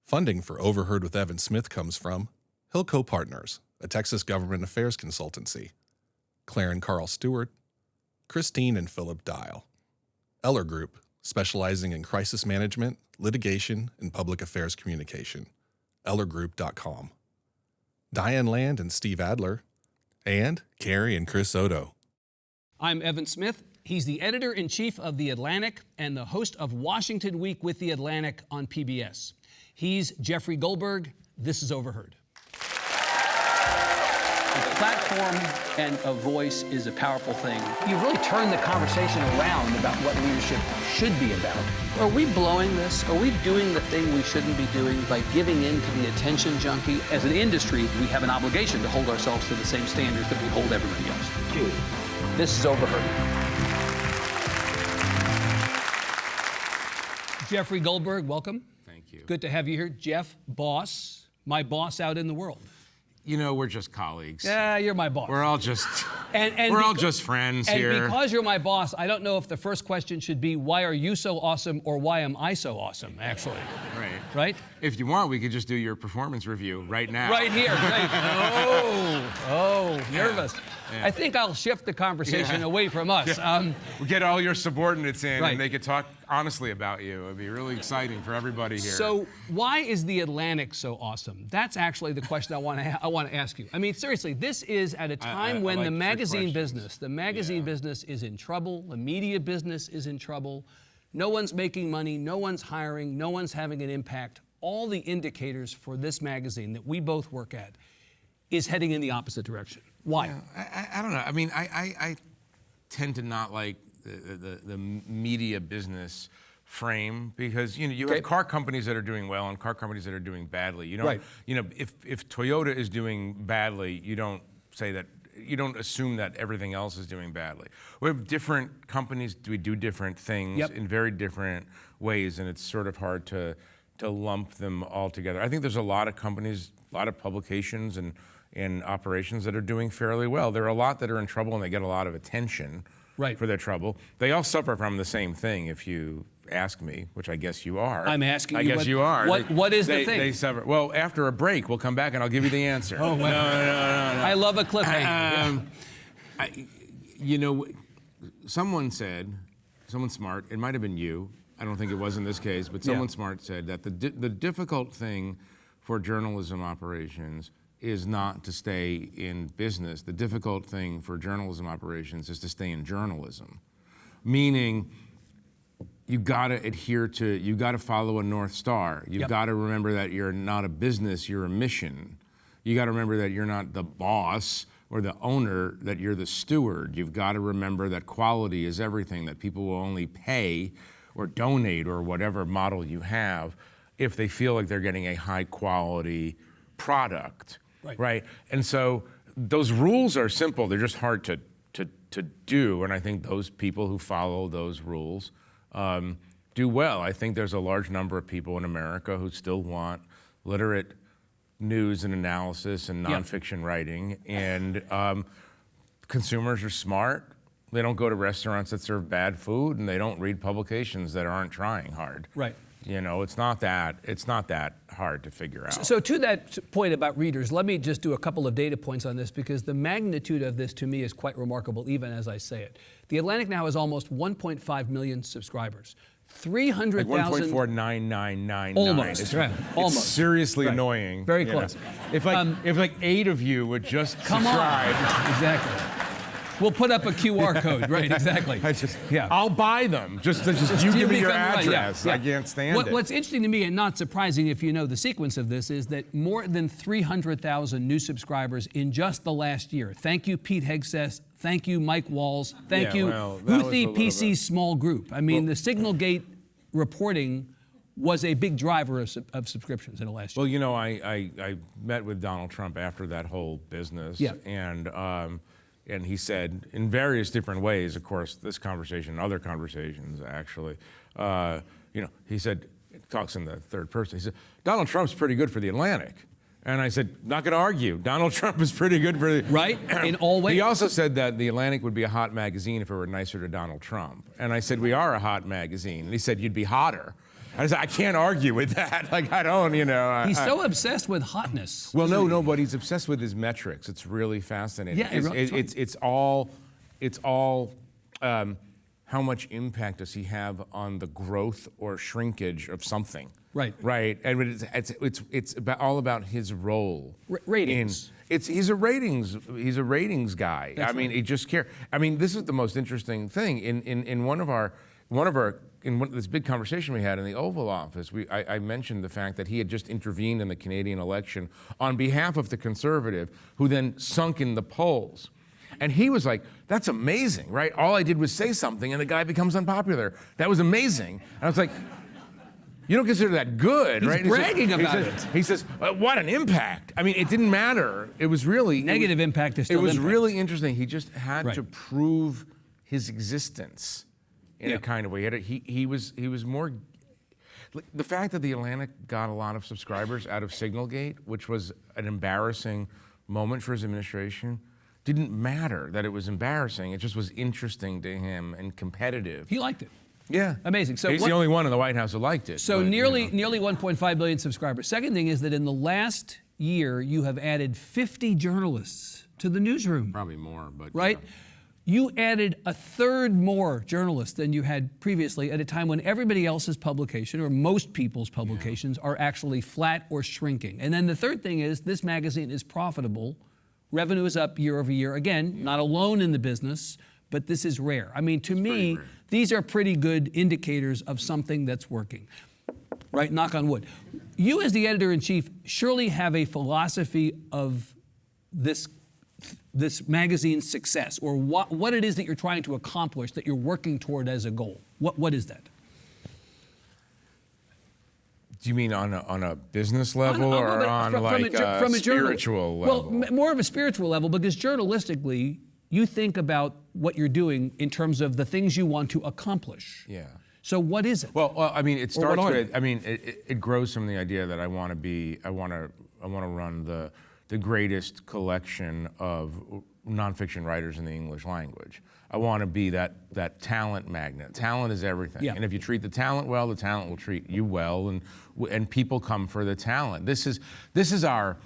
Funding for Overheard with Evan Smith comes from Hilco Partners, a Texas government affairs consultancy, Claire and Carl Stewart, Christine and Philip Dial, Eller Group, specializing in crisis management, litigation, and public affairs communication, ellergroup.com, Diane Land and Steve Adler, and Carrie and Chris Odo. I'm Evan Smith. He's the editor-in-chief of The Atlantic and the host of Washington Week with The Atlantic on PBS. He's Jeffrey Goldberg. This is Overheard. A platform and a voice is a powerful thing. You really turn the conversation around about what leadership should be about. Are we blowing this? Are we doing the thing we shouldn't be doing by giving in to the attention junkie? As an industry, we have an obligation to hold ourselves to the same standards that we hold everybody else. This is Overheard. Jeffrey Goldberg, welcome. Thank you. Good to have you here. Jeff, boss, my boss out in the world. You know, we're just colleagues. Yeah, you're my boss. We're all just friends here. And because you're my boss, I don't know if the first question should be, why are you so awesome, or why am I so awesome, actually? Right. Right? If you want, we could just do your performance review right now. Right here. Right. Nervous. Yeah. I think I'll shift the conversation away from us. We get all your subordinates in Right. and they could talk honestly about you. It'd be really exciting for everybody here. So why is The Atlantic so awesome? That's actually the question I want to ask you. I mean, seriously, this is at a time when like the trick magazine questions. business is in trouble. The media business is in trouble. No one's making money. No one's hiring. No one's having an impact. All the indicators for this magazine that we both work at is heading in the opposite direction. Why? Yeah, I don't know. I mean, I tend to not like the media business frame because you have car companies that are doing well and car companies that are doing badly. You don't, Right. If Toyota is doing badly, you don't say that. You don't assume that everything else is doing badly. We have different companies. We do different things in very different ways, and it's sort of hard to lump them all together. I think there's a lot of companies, a lot of publications and operations that are doing fairly well. There are a lot that are in trouble and they get a lot of attention for their trouble. They all suffer from the same thing, if you ask me, which I guess you are. I'm asking you. I guess you are. What is the thing? They suffer. Well, after a break, we'll come back and I'll give you the answer. Oh, well. No. I love a cliffhanger. Someone said, someone smart, it might have been you, I don't think it was in this case, but someone smart said that the difficult thing for journalism operations is not to stay in business. The difficult thing for journalism operations is to stay in journalism. Meaning, you gotta you gotta follow a North Star. You've gotta remember that you're not a business, you're a mission. You gotta remember that you're not the boss or the owner, that you're the steward. You've gotta remember that quality is everything, that people will only pay or donate or whatever model you have if they feel like they're getting a high quality product. Right. And so those rules are simple, they're just hard to do, and I think those people who follow those rules do well. I think there's a large number of people in America who still want literate news and analysis and nonfiction writing, and consumers are smart. They don't go to restaurants that serve bad food, and they don't read publications that aren't trying hard. Right. You know, it's not that hard to figure out. So to that point about readers, let me just do a couple of data points on this because the magnitude of this to me is quite remarkable, even as I say it. The Atlantic now has almost 1.5 million subscribers. 300,000. Like 1.49999. Almost. It's seriously annoying. Very close. If 8 of you would just come subscribe. on. Exactly. We'll put up a QR code, right? Exactly. I'll buy them. Just you give me your address. I can't stand it. What's interesting to me, and not surprising if you know the sequence of this, is that more than 300,000 new subscribers in just the last year. Thank you, Pete Hegseth. Thank you, Mike Walls. Thank you, Houthi PC Small Group. I mean, the Signalgate reporting was a big driver of subscriptions in the last year. Well, you know, I met with Donald Trump after that whole business, and he said, in various different ways, of course, this conversation and other conversations, actually, he said, talks in the third person, he said, Donald Trump's pretty good for The Atlantic. And I said, not going to argue. Donald Trump is pretty good for the... Right, in all ways. He also said that The Atlantic would be a hot magazine if it were nicer to Donald Trump. And I said, we are a hot magazine. And he said, you'd be hotter. I can't argue with that. Like, I don't, He's so obsessed with hotness. Well, no, but he's obsessed with his metrics. It's really fascinating. Yeah, it's all how much impact does he have on the growth or shrinkage of something? Right. Right. And it's all about his role. Ratings. He's a ratings guy. That's right. He just cares. This is the most interesting thing. In this big conversation we had in the Oval Office, I mentioned the fact that he had just intervened in the Canadian election on behalf of the Conservative, who then sunk in the polls. And he was like, that's amazing, right? All I did was say something and the guy becomes unpopular. That was amazing. And I was like, you don't consider that good, right? He's bragging about it. He says, what an impact. It didn't matter. It was really... Negative impact is still It was impact. really interesting. He just had Right. to prove his existence in a kind of way. He was more... The fact that the Atlantic got a lot of subscribers out of Signalgate, which was an embarrassing moment for his administration, didn't matter that it was embarrassing. It just was interesting to him and competitive. He liked it. Yeah. Amazing. So he's the only one in the White House who liked it. So but, nearly 1.5 billion subscribers. Second thing is that in the last year, you have added 50 journalists to the newsroom. Probably more, but... Right? You added a third more journalists than you had previously at a time when everybody else's publication, or most people's publications, are actually flat or shrinking. And then the third thing is this magazine is profitable. Revenue is up year over year. Again, not alone in the business, but this is rare. To me, these are pretty good indicators of something that's working. Right? Knock on wood. You as the editor-in-chief surely have a philosophy of this magazine's success, or what it is that you're trying to accomplish, that you're working toward as a goal. What is that? Do you mean on a business level or on a spiritual level? Well, more of a spiritual level, because journalistically, you think about what you're doing in terms of the things you want to accomplish. Yeah. So what is it? Well, it starts with. It grows from the idea that I want to run the greatest collection of nonfiction writers in the English language. I want to be that talent magnet. Talent is everything. Yeah. And if you treat the talent well, the talent will treat you well, and people come for the talent. This is our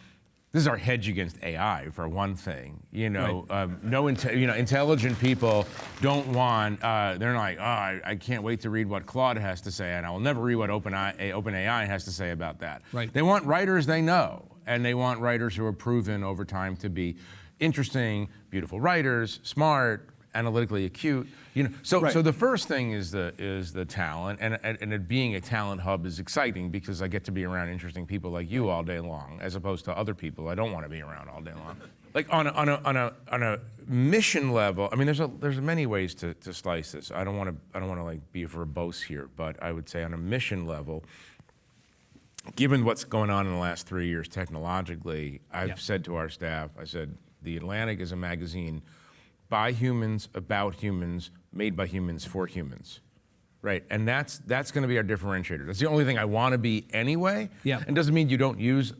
hedge against AI, for one thing. Right. Intelligent people don't want. They're like, I can't wait to read what Claude has to say, and I will never read what OpenAI has to say about that. Right. They want writers they know, and they want writers who are proven over time to be interesting, beautiful writers, smart, analytically acute. So the first thing is the talent, and it being a talent hub is exciting because I get to be around interesting people like you all day long, as opposed to other people I don't want to be around all day long. Like on a mission level, there's many ways to slice this. I don't want to like be verbose here, but I would say on a mission level, given what's going on in the last 3 years technologically, I've said to our staff, I said, The Atlantic is a magazine by humans, about humans, made by humans, for humans. Right, and that's going to be our differentiator. That's the only thing I want to be anyway. Yeah. And doesn't mean you don't use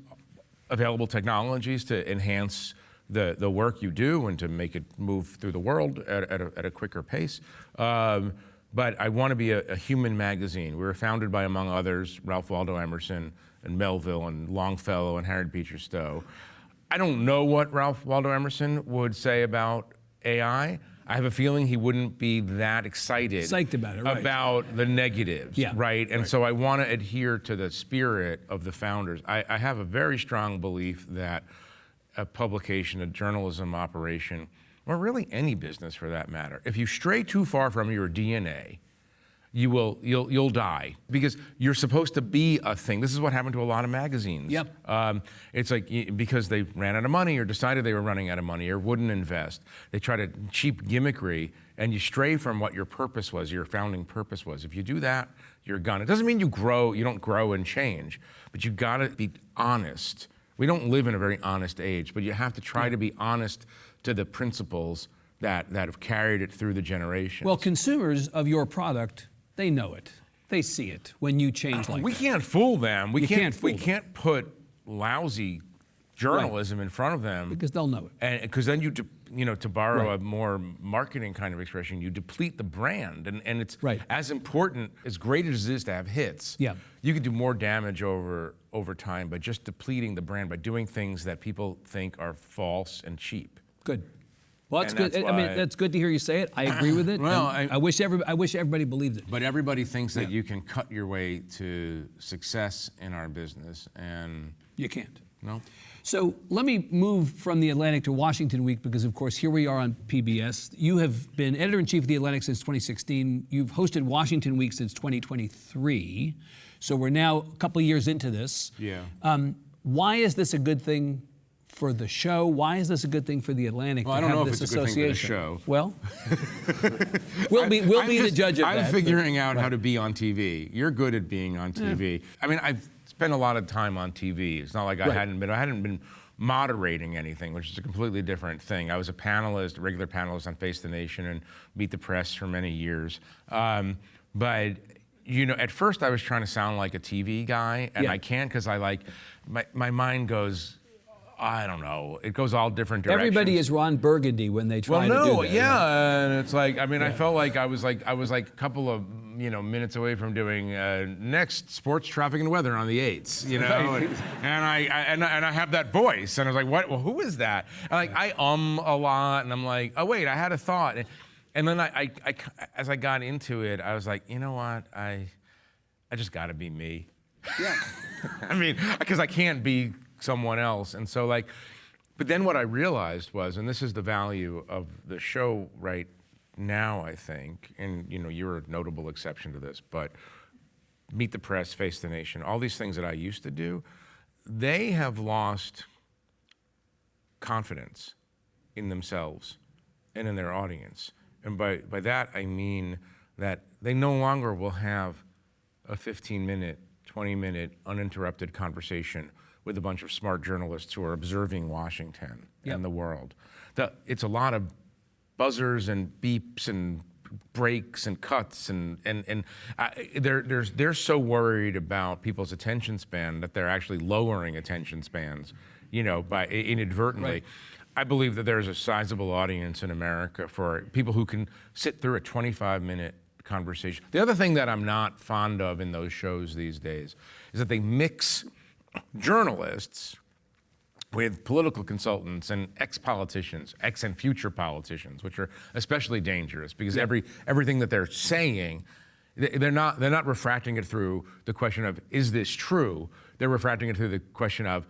available technologies to enhance the work you do and to make it move through the world at a quicker pace. But I want to be a human magazine. We were founded by, among others, Ralph Waldo Emerson and Melville and Longfellow and Harriet Beecher Stowe. I don't know what Ralph Waldo Emerson would say about AI. I have a feeling he wouldn't be that Psyched about it, right. about the negatives, right? And so I want to adhere to the spirit of the founders. I have a very strong belief that a publication, a journalism operation, or really any business for that matter, if you stray too far from your DNA, you'll die, because you're supposed to be a thing. This is what happened to a lot of magazines. Yep. It's like because they ran out of money or decided they were running out of money or wouldn't invest. They try to cheap gimmickry, and you stray from what your purpose was, your founding purpose was. If you do that, you're gone. It doesn't mean you don't grow and change, but you gotta be honest. We don't live in a very honest age, but you have to try to be honest to the principles that have carried it through the generations. Well, consumers of your product, they know it. They see it when you change like that. We can't fool them. We can't put lousy journalism in front of them, because they'll know it. and because then to borrow a more marketing kind of expression, you deplete the brand, and it's as important, as great as it is to have hits. Yeah. You can do more damage over time by just depleting the brand, by doing things that people think are false and cheap. Good. Well, that's good. I mean, that's good to hear you say it. I agree with it. Well, I wish everybody believed it. But everybody thinks that you can cut your way to success in our business, and you can't. No. So let me move from the Atlantic to Washington Week, because of course here we are on PBS. You have been editor-in-chief of the Atlantic since 2016. You've hosted Washington Week since 2023. So we're now a couple of years into this. Yeah. Why is this a good thing for the show? Why is this a good thing for the Atlantic to have this association? I don't know if it's a good thing for the show. Well, we'll be the judge of that. I'm figuring out how to be on TV. You're good at being on TV. Yeah. I mean, I've spent a lot of time on TV. It's not like I hadn't been moderating anything, which is a completely different thing. I was a panelist, a regular panelist on Face the Nation and Meet the Press for many years. But at first I was trying to sound like a TV guy, and I can't, because my mind goes, I don't know. It goes all different directions. Everybody is Ron Burgundy when they try to do that. Yeah, and it's like, I felt like I was like a couple of minutes away from doing next sports, traffic, and weather on the 8s, and I have that voice, and I was like, what? Well, who is that? And I a lot, and I'm like, oh wait, I had a thought, and then I as I got into it, I was like, you know what? I just got to be me. Yeah. I mean, because I can't be someone else. And so but then what I realized was, and this is the value of the show right now, I think, and you're a notable exception to this, but Meet the Press, Face the Nation, all these things that I used to do, they have lost confidence in themselves and in their audience. And by that, I mean that they no longer will have a 15-minute, 20-minute uninterrupted conversation with a bunch of smart journalists who are observing Washington and the world. It's a lot of buzzers and beeps and breaks and cuts, and they're so worried about people's attention span that they're actually lowering attention spans, by inadvertently. Right. I believe that there's a sizable audience in America for people who can sit through a 25-minute conversation. The other thing that I'm not fond of in those shows these days is that they mix journalists with political consultants and ex-politicians, ex and future politicians, which are especially dangerous, because everything that they're saying, they're not refracting it through the question of, is this true? They're refracting it through the question of,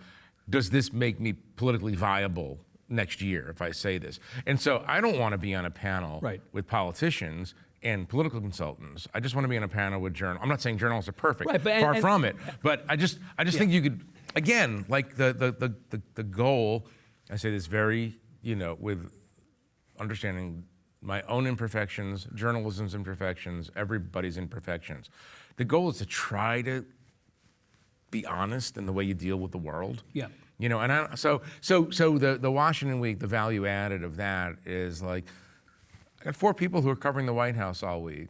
does this make me politically viable next year if I say this? And so I don't want to be on a panel with politicians and political consultants. I just want to be on a panel with journalists. I'm not saying journalists are perfect, far from it. But I just think you could, again, like the goal. I say this very, with understanding my own imperfections, journalism's imperfections, everybody's imperfections. The goal is to try to be honest in the way you deal with the world. Yeah. So the Washington Week, the value added of that is I got 4 people who are covering the White House all week.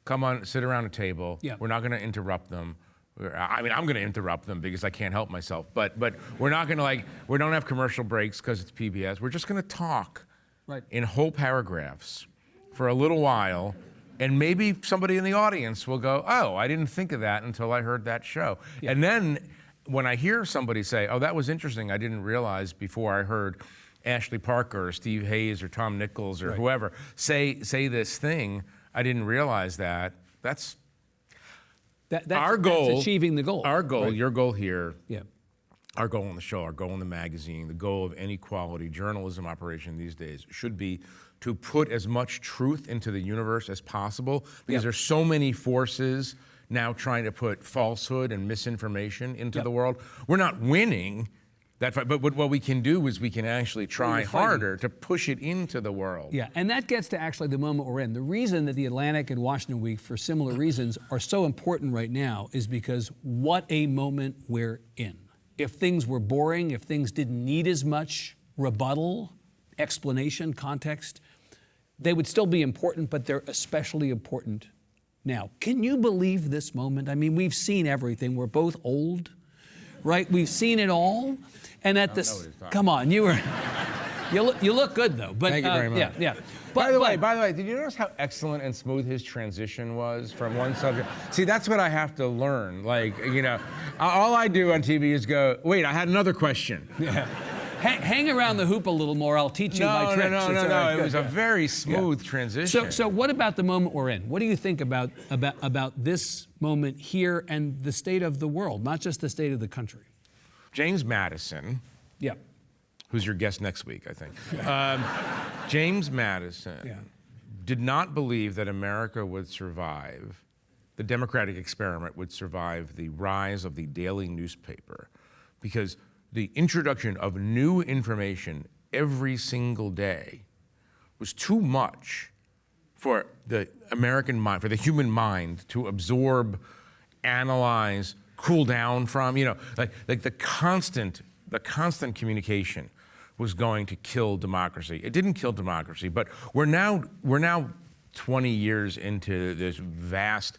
Come on, sit around a table. Yeah. We're not going to interrupt them. I'm going to interrupt them because I can't help myself. But we're not going to we don't have commercial breaks because it's PBS. We're just going to talk in whole paragraphs for a little while, and maybe somebody in the audience will go, oh, I didn't think of that until I heard that show. Yeah. And then when I hear somebody say, oh, that was interesting, I didn't realize before I heard Ashley Parker or Steve Hayes or Tom Nichols or whoever say this thing, I didn't realize that. That's our goal. That's achieving the goal. Our goal, your goal here, our goal on the show, our goal in the magazine, the goal of any quality journalism operation these days should be to put as much truth into the universe as possible, because there's so many forces now trying to put falsehood and misinformation into the world. We're not winning that fight, but what we can do is we can actually try harder to push it into the world. Yeah, and that gets to actually the moment we're in. The reason that the Atlantic and Washington Week, for similar reasons, are so important right now is because what a moment we're in. If things were boring, if things didn't need as much rebuttal, explanation, context, they would still be important, but they're especially important now. Can you believe this moment? I mean, we've seen everything. We're both old, right? We've seen it all. And at this, come on, you were, You look good though. But, thank you very much. Yeah. By the way, did you notice how excellent and smooth his transition was from one subject? See, that's what I have to learn. Like, all I do on TV is go, wait, I had another question. Yeah. Hang around the hoop a little more. I'll teach you my tricks. No. It was a very smooth transition. So what about the moment we're in? What do you think about this moment here and the state of the world, not just the state of the country? James Madison. Yeah. Who's your guest next week, I think. James Madison did not believe that America would survive, the democratic experiment would survive the rise of the daily newspaper, because the introduction of new information every single day was too much for the American mind, for the human mind to absorb, analyze, cool down from, like the constant communication was going to kill democracy. It didn't kill democracy, but we're now 20 years into this vast,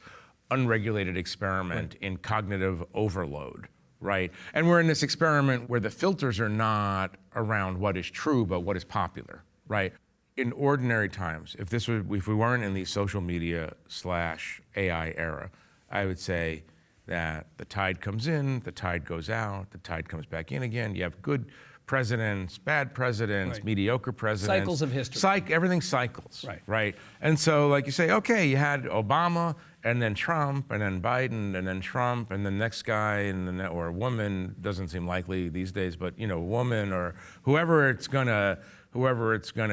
unregulated experiment in cognitive overload, right? And we're in this experiment where the filters are not around what is true, but what is popular, right? In ordinary times, if we weren't in the social media /AI era, I would say that the tide comes in, the tide goes out, the tide comes back in again. You have good presidents, bad presidents, mediocre presidents. Cycles of history. Everything cycles, right? And so, like you say, okay, you had Obama, and then Trump, and then Biden, and then Trump, and the next guy, and then or a woman, doesn't seem likely these days, but a woman or whoever it's gonna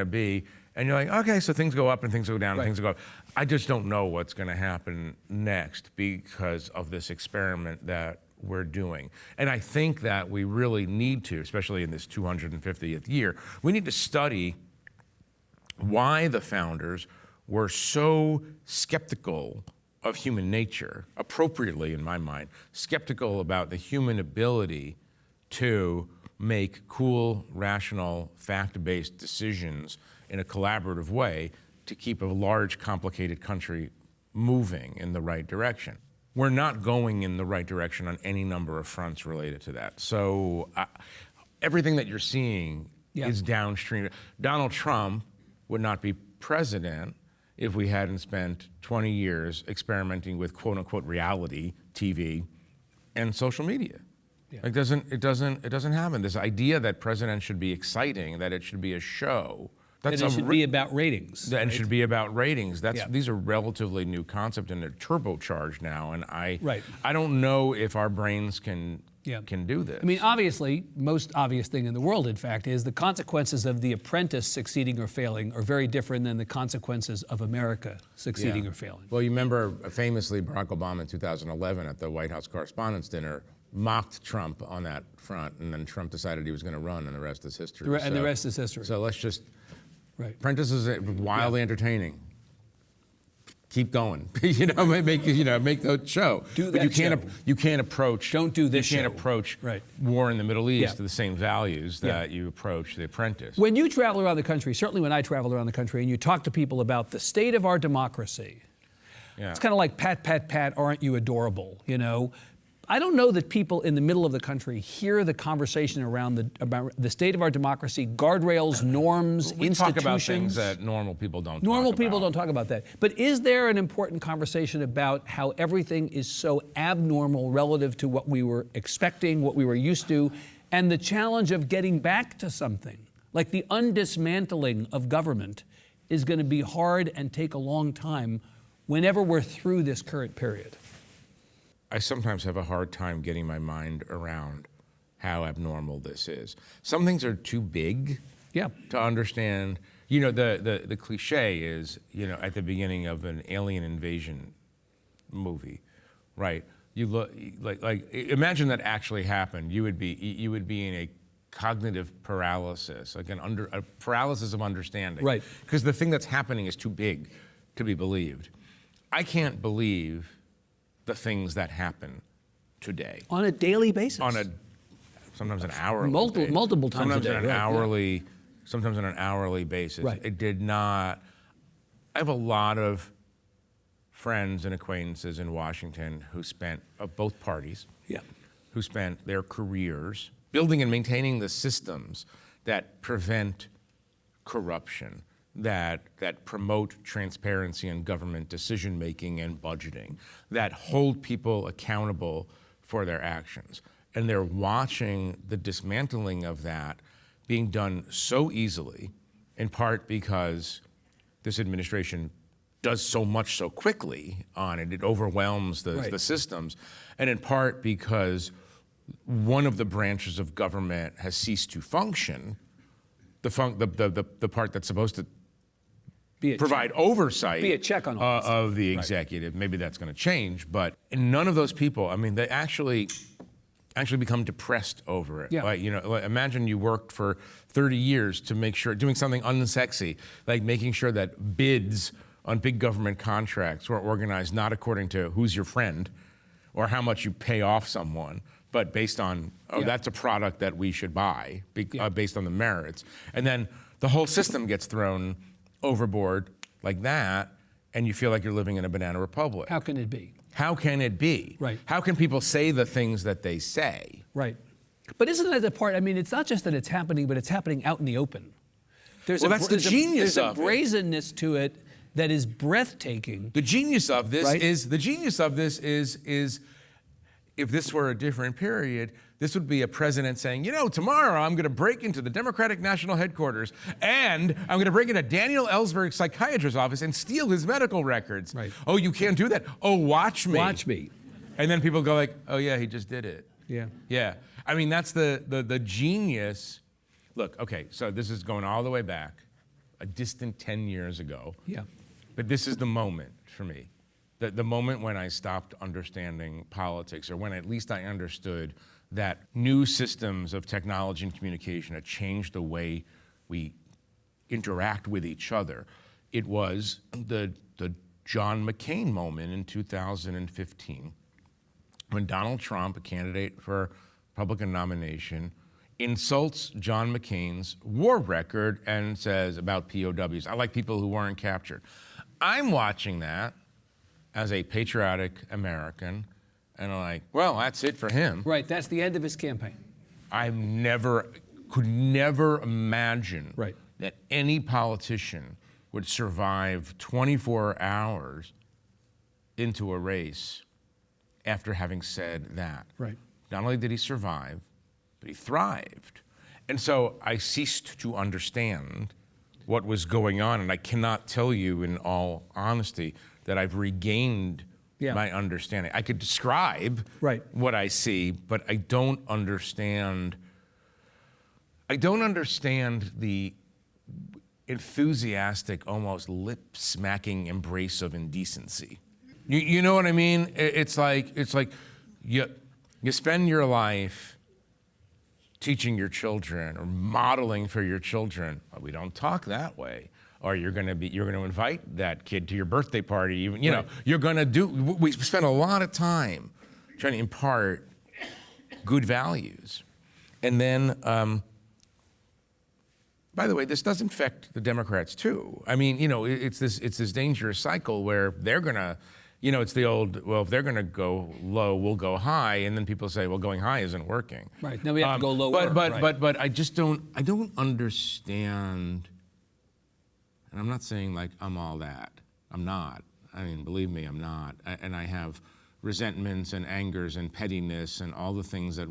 be. And you're like, okay, so things go up and things go down and things go up. I just don't know what's gonna happen next because of this experiment that we're doing. And I think that we really need to, especially in this 250th year, we need to study why the founders were so skeptical of human nature, appropriately in my mind, skeptical about the human ability to make cool, rational, fact-based decisions in a collaborative way to keep a large, complicated country moving in the right direction. We're not going in the right direction on any number of fronts related to that. So everything that you're seeing is downstream. Donald Trump would not be president if we hadn't spent 20 years experimenting with quote unquote reality TV and social media. It doesn't happen. This idea that presidents should be exciting, that it should be a show. That it should be about ratings. And should be about ratings. These are relatively new concepts and they're turbocharged now. And I don't know if our brains can do this. I mean, obviously, most obvious thing in the world, in fact, is the consequences of The Apprentice succeeding or failing are very different than the consequences of America succeeding or failing. Well, you remember famously Barack Obama in 2011 at the White House Correspondents' Dinner mocked Trump on that front, and then Trump decided he was going to run, and the rest is history. The rest is history. So let's just... Apprentice is wildly entertaining. Keep going. Make the show. You can't approach. Don't do this. You can't approach war in the Middle East to the same values that you approach The Apprentice. When you travel around the country, certainly when I travel around the country, and you talk to people about the state of our democracy, it's kind of like pat, aren't you adorable? I don't know that people in the middle of the country hear the conversation about the state of our democracy, guardrails, norms, institutions. We talk about things that normal people don't talk about. Normal people don't talk about that. But is there an important conversation about how everything is so abnormal relative to what we were expecting, what we were used to, and the challenge of getting back to something? Like the undismantling of government is going to be hard and take a long time whenever we're through this current period. I sometimes have a hard time getting my mind around how abnormal this is. Some things are too big to understand. The cliche is, at the beginning of an alien invasion movie, right? You look like imagine that actually happened. You would be in a cognitive paralysis, like a paralysis of understanding. Right. Because the thing that's happening is too big to be believed. I can't believe the things that happen today. On a daily basis? Sometimes an hourly basis. Multiple times sometimes a day. Sometimes on an hourly basis. Right. It did not... I have a lot of friends and acquaintances in Washington who spent, of both parties, who spent their careers building and maintaining the systems that prevent corruption, that promote transparency in government decision-making and budgeting, that hold people accountable for their actions. And they're watching the dismantling of that being done so easily, in part because this administration does so much so quickly on it. It overwhelms the systems. And in part because one of the branches of government has ceased to function, the part that's supposed to provide oversight be a check on all of the executive. Maybe that's going to change, but none of those people, I mean, they actually become depressed over it. Yeah. Like, imagine you worked for 30 years to make sure, doing something unsexy, like making sure that bids on big government contracts were organized not according to who's your friend or how much you pay off someone, but based on, that's a product that we should buy, based on the merits. And then the whole system gets thrown overboard like that, and you feel like you're living in a banana republic. How can it be? How can it be? Right. How can people say the things that they say? Right. But isn't that the part, I mean, it's not just that it's happening, but it's happening out in the open. That's the genius of it. There's a brazenness to it that is breathtaking. The genius of this right? is if this were a different period, this would be a president saying, tomorrow I'm going to break into the Democratic National Headquarters and I'm going to break into Daniel Ellsberg's psychiatrist's office and steal his medical records. Right. Oh, you can't do that. Oh, watch me. Watch me. And then people go like, oh yeah, he just did it. Yeah. Yeah. I mean, that's the genius. Look, okay, so this is going all the way back, a distant 10 years ago. Yeah. But this is the moment for me. The moment when I stopped understanding politics, or when at least I understood that new systems of technology and communication had changed the way we interact with each other. It was the John McCain moment in 2015, when Donald Trump, a candidate for Republican nomination, insults John McCain's war record and says about POWs, I like people who weren't captured. I'm watching that as a patriotic American, and I'm like, well, that's it for him. Right, that's the end of his campaign. I could never imagine right. that any politician would survive 24 hours into a race after having said that. Right. Not only did he survive, but he thrived. And so I ceased to understand what was going on, and I cannot tell you in all honesty that I've regained my understanding. I could describe what I see, but I don't understand the enthusiastic, almost lip-smacking embrace of indecency. You know what I mean? It's like you spend your life teaching your children or modeling for your children. Well, we don't talk that way. Or you're going to invite that kid to your birthday party. Even you're going to do. We spend a lot of time trying to impart good values, and then, by the way, this does infect the Democrats too. I mean, it's this dangerous cycle where they're going to, it's the old, well, if they're going to go low, we'll go high, and then people say, well, going high isn't working. Right. Now we have to go lower. But I just don't understand. And I'm not saying like I'm all that. I'm not. I mean, believe me, I'm not. And I have resentments and angers and pettiness and all the things that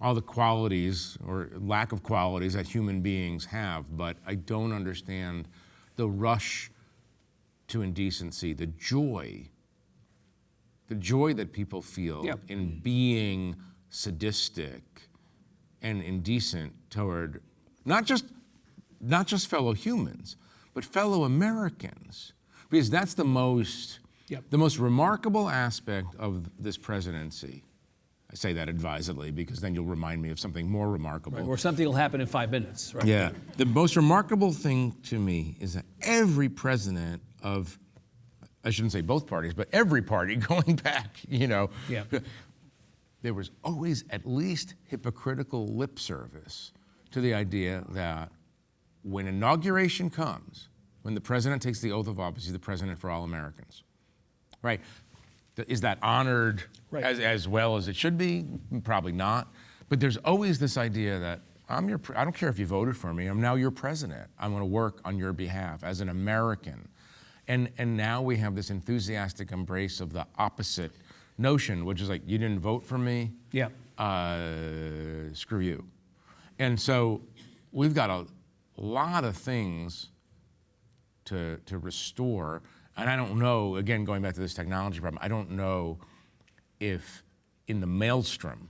all the qualities or lack of qualities that human beings have. But I don't understand the rush to indecency, the joy that people feel in being sadistic and indecent toward not just fellow humans, but fellow Americans, because that's the most remarkable aspect of this presidency. I say that advisedly because then you'll remind me of something more remarkable. Right, or something will happen in 5 minutes. Right? Yeah. The most remarkable thing to me is that every president of, I shouldn't say both parties, but every party going back, there was always at least hypocritical lip service to the idea that when inauguration comes, when the president takes the oath of office, he's the president for all Americans, right? Is that honored as well as it should be? Probably not. But there's always this idea that I don't care if you voted for me. I'm now your president. I'm going to work on your behalf as an American. And now we have this enthusiastic embrace of the opposite notion, which is like, you didn't vote for me? Yeah. Screw you. And so we've got a lot of things to restore. And I don't know, again, going back to this technology problem, I don't know if in the maelstrom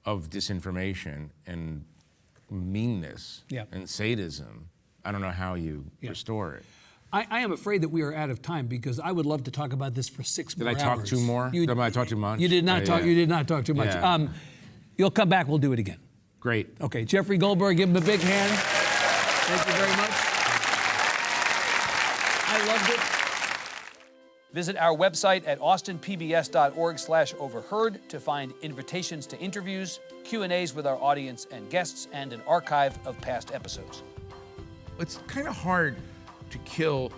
of disinformation and meanness and sadism, I don't know how you restore it. I am afraid that we are out of time because I would love to talk about this for 6 more hours. Did I talk too more? Did I talk too much? You did not talk. You did not talk too much. Yeah. You'll come back. We'll do it again. Great. Okay, Jeffrey Goldberg, give him a big hand. Thank you very much. I loved it. Visit our website at austinpbs.org/overheard to find invitations to interviews, Q&As with our audience and guests, and an archive of past episodes. It's kind of hard to kill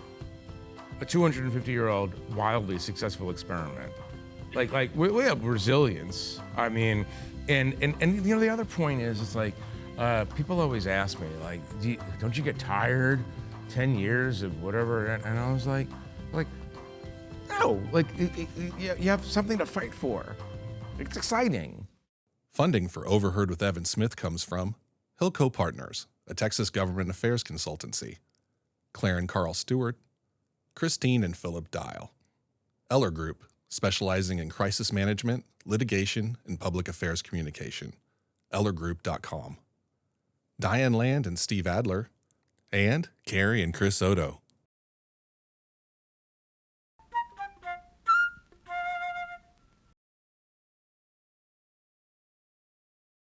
a 250-year-old wildly successful experiment. Like we have resilience. I mean, and you know, the other point is, it's like people always ask me, like, don't you get tired 10 years of whatever? And I was like no, like you have something to fight for. It's exciting. Funding for Overheard with Evan Smith comes from Hilco Partners, a Texas government affairs consultancy, Claire and Carl Stewart, Christine and Philip Dial, Eller Group, specializing in crisis management, litigation, and public affairs communication, ellergroup.com, Diane Land and Steve Adler, and Carrie and Chris Odo.